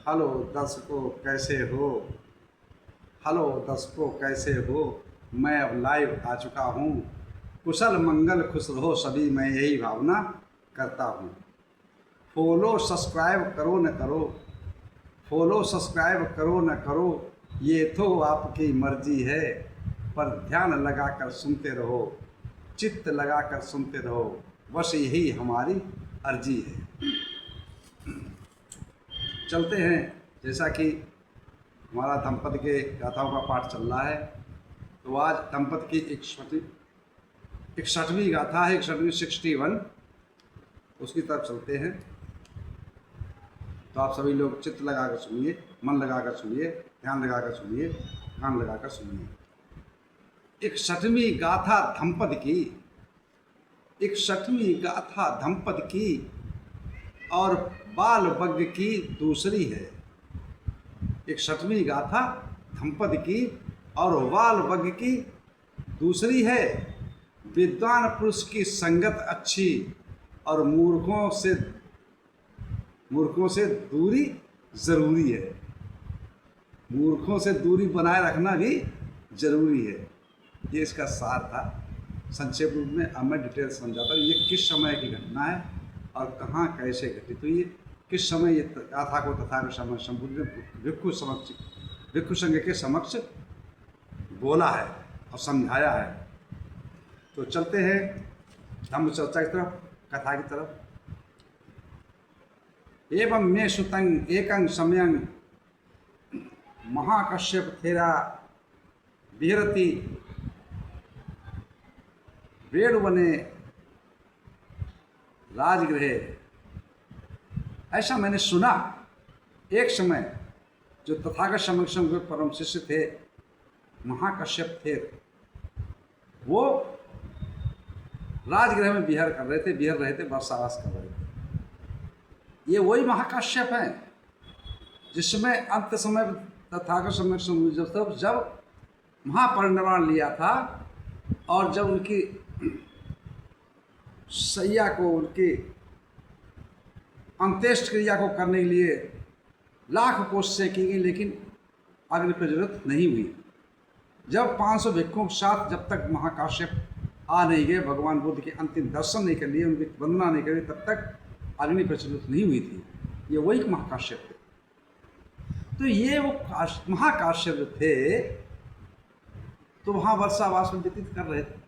Hello दर्शकों कैसे हो। हेलो दर्शकों कैसे हो। मैं अब लाइव आ चुका हूँ। कुशल मंगल खुश रहो सभी, मैं यही भावना करता हूँ। फॉलो सब्सक्राइब करो न करो, फॉलो सब्सक्राइब करो न करो, ये तो आपकी मर्जी है। पर ध्यान लगाकर सुनते रहो, चित्त लगाकर सुनते रहो, बस यही हमारी अर्जी है। चलते हैं। जैसा कि हमारा दंपति के गाथाओं का पाठ चल रहा है, तो आज दंपति की 61वीं गाथा है, 61 उसकी तरफ चलते हैं। तो आप सभी लोग चित्त लगाकर सुनिए, मन लगाकर सुनिए, ध्यान लगाकर सुनिए, कान लगाकर सुनिए। 61वीं गाथा दंपति की, 61वीं गाथा दंपति की और बाल वग्ग की दूसरी है। 61वीं गाथा दंपति की और बाल वग्ग की दूसरी है। विद्वान पुरुष की संगत अच्छी और मूर्खों से दूरी जरूरी है। मूर्खों से दूरी बनाए रखना भी जरूरी है। ये इसका सार था संक्षेप रूप में। अब मैं डिटेल समझाता हूँ। ये किस समय की घटना है और कहाँ कैसे घटित हुई है, किस समय ये गाथा को तथागत शंभू ने भिक्षु संघ के समक्ष बोला है और समझाया है। तो चलते हैं धम्म चर्चा की तरफ, कथा की तरफ। एवं मे सुतंग एकं समयं महाकश्यप थेरा विहरति वेणुवने राजगृहे। ऐसा मैंने सुना, एक समय जो तथागत समक्षम के परम शिष्य थे महाकश्यप थे, वो राजगृह में विहार कर रहे थे, वर्षावास कर रहे थे। ये वही महाकाश्यप हैं जिसमें अंत समय तथागत समक्षम जब महापरिनिर्वाण लिया था और जब उनकी सैया को, उनकी अंत्येष्ट क्रिया को करने के लिए लाख कोशिशें की गई, लेकिन अग्नि प्रज्वलित नहीं हुई। जब 500 भिक्षुओं के साथ जब तक महाकाश्यप आ नहीं गए, भगवान बुद्ध के अंतिम दर्शन नहीं कर लिए, उनकी वंदना नहीं करी, तब तक अग्नि प्रज्वलित नहीं हुई थी। ये वही महाकाश्यप थे। तो ये वो महाकाश्यप जो थे, तो वहाँ वर्षावास में व्यतीत कर रहे थे।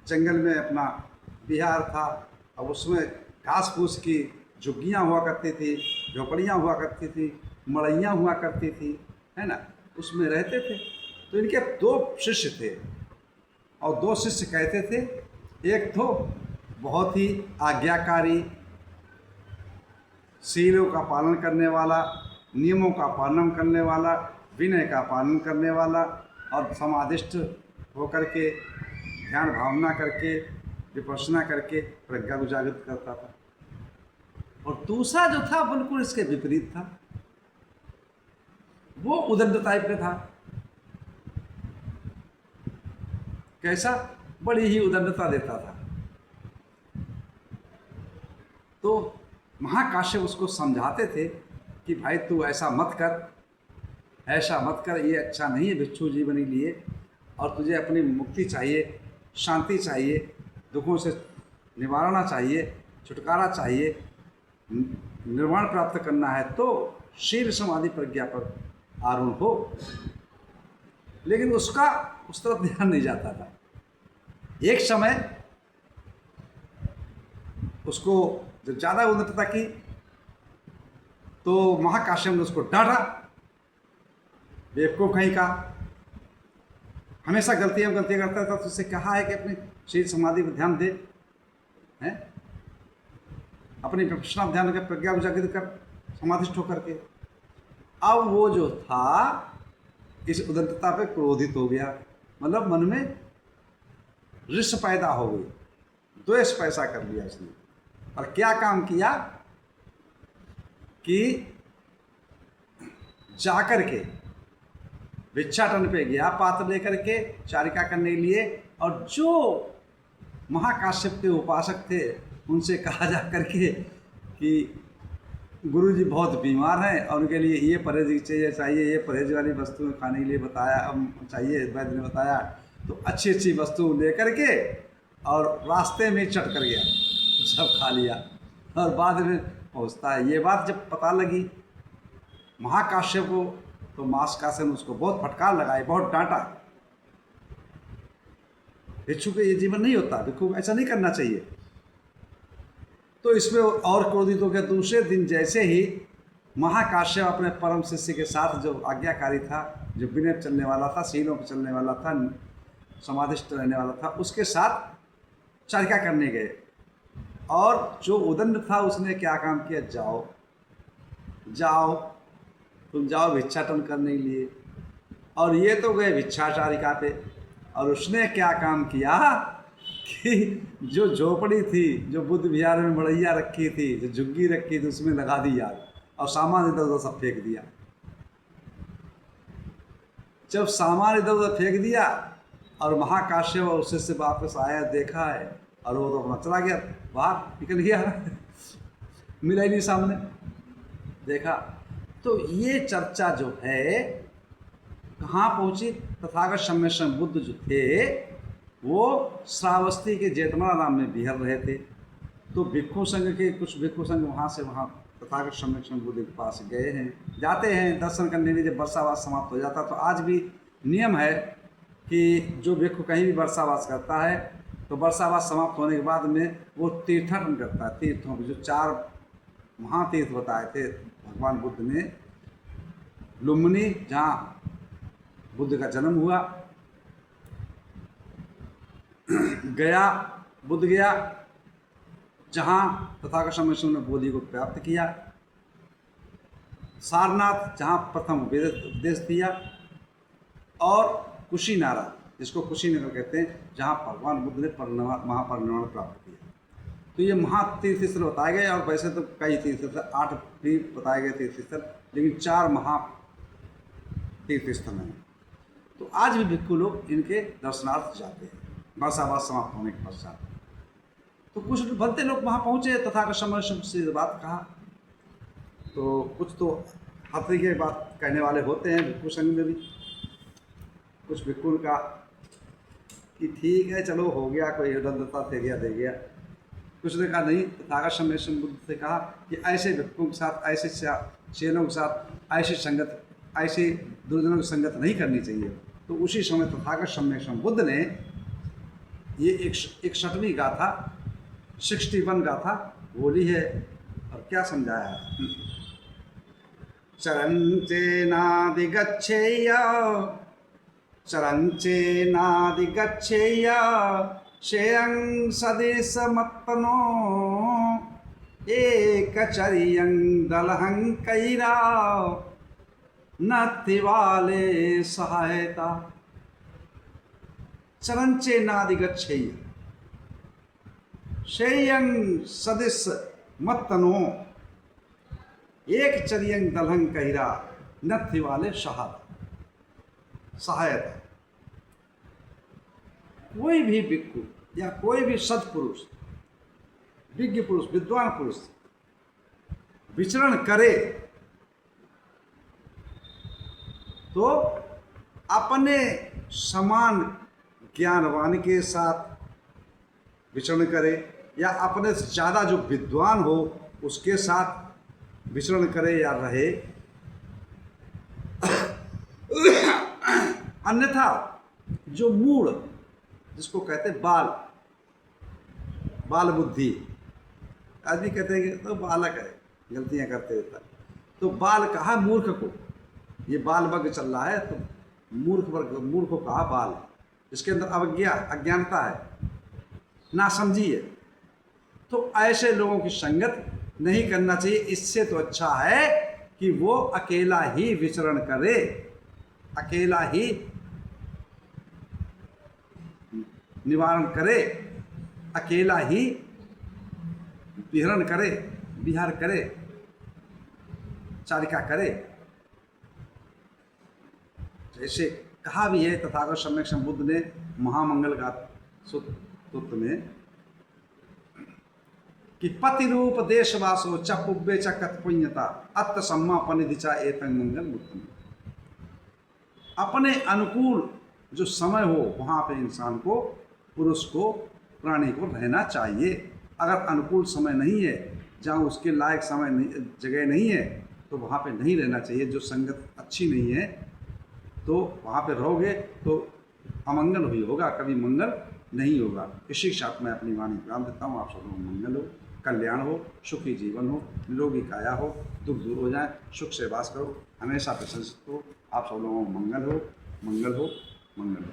जंगल में अपना विहार था, अब उसमें घास फूस की झुग्गियाँ हुआ करती थी, झोपड़ियाँ हुआ करती थी, मड़ैयाँ हुआ करती थी, है ना, उसमें रहते थे। तो इनके 2 शिष्य थे और 2 शिष्य कहते थे, एक तो बहुत ही आज्ञाकारी, शीलों का पालन करने वाला, नियमों का पालन करने वाला, विनय का पालन करने वाला और समाधिष्ठ होकर के ध्यान भावना करके विपश्यना करके प्रज्ञा को जागृत करता था। और दूसरा जो था बिल्कुल इसके विपरीत था, वो उदंड टाइप का था। कैसा? बड़ी ही उदंडता देता था। तो महाकाश्यप उसको समझाते थे कि भाई तू ऐसा मत कर, ऐसा मत कर, ये अच्छा नहीं है भिक्षु जीवन के लिए, और तुझे अपनी मुक्ति चाहिए, शांति चाहिए, दुखों से निवारणा चाहिए, छुटकारा चाहिए, निर्वाण प्राप्त करना है तो शील समाधि प्रज्ञा पर आरूढ़ हो। लेकिन उसका उस तरफ ध्यान नहीं जाता था। एक समय उसको जब ज़्यादा उन्नतता की तो महाकाश्यप ने उसको डांटा, बेवकूफ कहीं का, हमेशा गलतियां करता था। तो उससे कहा है कि अपनी शील समाधि पर ध्यान दे, हैं, अपनी विपश्यना ध्यान कर, प्रज्ञा को जागृत कर, समाधिष्ठ होकर के। अब वो जो था इस उदंतता पे क्रोधित हो गया, मतलब मन में रिश्त पैदा हो गई, द्वेष पैदा कर लिया इसने। और क्या काम किया कि जाकर के भिक्षाटन पे गया पात्र लेकर के चारिका करने के लिए, और जो महाकाश्यप के उपासक थे उनसे कहा जा करके कि गुरुजी बहुत बीमार हैं और उनके लिए ये परहेज चाहिए, ये परहेज वाली वस्तुएं खाने के लिए बताया, चाहिए, वैद्य ने बताया। तो अच्छी अच्छी वस्तु लेकर के और रास्ते में चट कर गया, सब खा लिया और बाद में पहुंचता है। ये बात जब पता लगी महाकाश्यप को, तो महाकाश्यप ने उसको बहुत फटकार लगाई, बहुत डांटा। भिक्षु के ये जीवन नहीं होता, भिक्षु को ऐसा नहीं करना चाहिए। तो इसमें और क्रोधित हो गया। दूसरे दिन जैसे ही महाकाश्यप अपने परम शिष्य के साथ, जो आज्ञाकारी था, जो विनय चलने वाला था, सीलों पर चलने वाला था, समाधिष्ट रहने वाला था, उसके साथ चर्चा करने गए। और जो उदंड था उसने क्या काम किया, जाओ जाओ तुम जाओ भिक्षाटन करने के लिए। और ये तो गए भिक्षाचारिका पे। और उसने क्या काम किया कि जो झोपड़ी थी, जो बुद्ध विहार में मड़ैया रखी थी, जो झुग्गी रखी थी, उसमें लगा दी आग और सामान इधर उधर सब फेंक दिया। जब सामान इधर उधर फेंक दिया और महाकाश्यप और शिष्य वापस आया, देखा है, और वो तो अपना चला गया, बाहर निकल गया मिला ही नहीं सामने, देखा। तो ये चर्चा जो है कहाँ पहुँची, तथागत सम्मेशन बुद्ध जो थे वो श्रावस्ती के जेतमला नाम में बिहर रहे थे। तो भिक्षु संघ के कुछ भिक्षु संघ वहाँ से वहाँ तथागत सम्मेलन बुद्ध के पास गए हैं, जाते हैं दर्शन करने के लिए। जब वर्षावास समाप्त हो जाता तो आज भी नियम है कि जो भिक्षु कहीं भी वर्षावास करता है तो वर्षावास समाप्त होने के बाद में वो तीर्थाटन करता है। तीर्थों में जो 4 महातीर्थ बताए थे भगवान बुद्ध ने, लुम्बिनी जहाँ बुद्ध का जन्म हुआ, गया बुद्ध गया जहाँ तथागत सम्मेलन ने बोधि को प्राप्त किया, सारनाथ जहाँ प्रथम उपदेश दिया, और कुशीनारा जिसको कुशीनगर कहते हैं, जहाँ भगवान बुद्ध ने महापरिनिर्वाण प्राप्त किया। तो ये महातीर्थ स्थल बताए गए। और वैसे तो कई तीर्थ स्थल, 8 भी बताए गए तीर्थ स्थल, लेकिन 4 महा तीर्थ स्थल हैं। तो आज भी भिक्षु लोग इनके दर्शनार्थ जाते हैं वर्षावास समाप्त होने के पश्चात। तो कुछ भलते लोग वहाँ पहुँचे, तथागत सम्मेलन से बात कहा। तो कुछ तो हर तरीके की बात कहने वाले होते हैं भिक्षु संघ में भी। कुछ भिक्षु का कि ठीक है चलो हो गया, कोई उदंडता दे गया। कुछ ने कहा नहीं, तथागत सम्मेलन बुद्ध से कहा कि ऐसे भिक्षुओं के साथ, ऐसे चेलों के साथ ऐसी संगत, ऐसी दुर्जनों की संगत नहीं करनी चाहिए। तो उसी समय तथागत सम्मेलन बुद्ध ने ये 61वीं गाथा, 61 गाथा बोली है। और क्या समझाया है, चरंचेनादिगच्छेय श्रेयं सदेशमत्तनो एकचर्यं दलहं कैरा नत्तिवाले सहायता। चरंचेनादिगच्छेय श्रेयं सदिश मत्तनो एक चर्यं दलहं कैरा नत्तिवाले सहायता। कोई भी भिक्षु या कोई भी सत्पुरुष, विज्ञ पुरुष, विद्वान पुरुष विचरण करे तो अपने समान ज्ञानवान के साथ विचरण करे, या अपने से ज़्यादा जो विद्वान हो उसके साथ विचरण करे या रहे। अन्यथा जो मूढ़, जिसको कहते हैं बाल बुद्धि, आदमी कहते हैं कि तो बालक है, गलतियां करते रहता, तो बाल कहा मूर्ख को, ये बाल वर्ग चल रहा है तो मूर्ख को कहा बाल, इसके अंदर अवज्ञा, अज्ञानता है, नासमझी है। तो ऐसे लोगों की संगत नहीं करना चाहिए। इससे तो अच्छा है कि वो अकेला ही विचरण करे, अकेला ही निवारण करे, अकेला ही विहार करे, चारिका करे। जैसे कहा भी है तथागत सम्यक बुद्ध ने महामंगल का सूत्र में कि पति रूप देशवासो च पुब्बे च कत पुण्यता अत्त सम्मा पनिधिचा एतंग मंगल मुक्तम। अपने अनुकूल जो समय हो वहाँ पे इंसान को, पुरुष को, प्राणी को रहना चाहिए। अगर अनुकूल समय नहीं है, जहाँ उसके लायक समय नहीं, जगह नहीं है, तो वहाँ पे नहीं रहना चाहिए। जो संगत अच्छी नहीं है तो वहाँ पे रहोगे तो अमंगल ही होगा, कभी मंगल नहीं होगा। इसी के साथ मैं अपनी वाणी विराम देता हूँ। आप सब लोगों को मंगल हो, कल्याण हो, सुखी जीवन हो, निरोगी काया हो, दुख दूर हो जाए, सुख से वास करो, हमेशा प्रशंसित हो। आप सब लोगों को मंगल हो, मंगल हो, मंगल हो।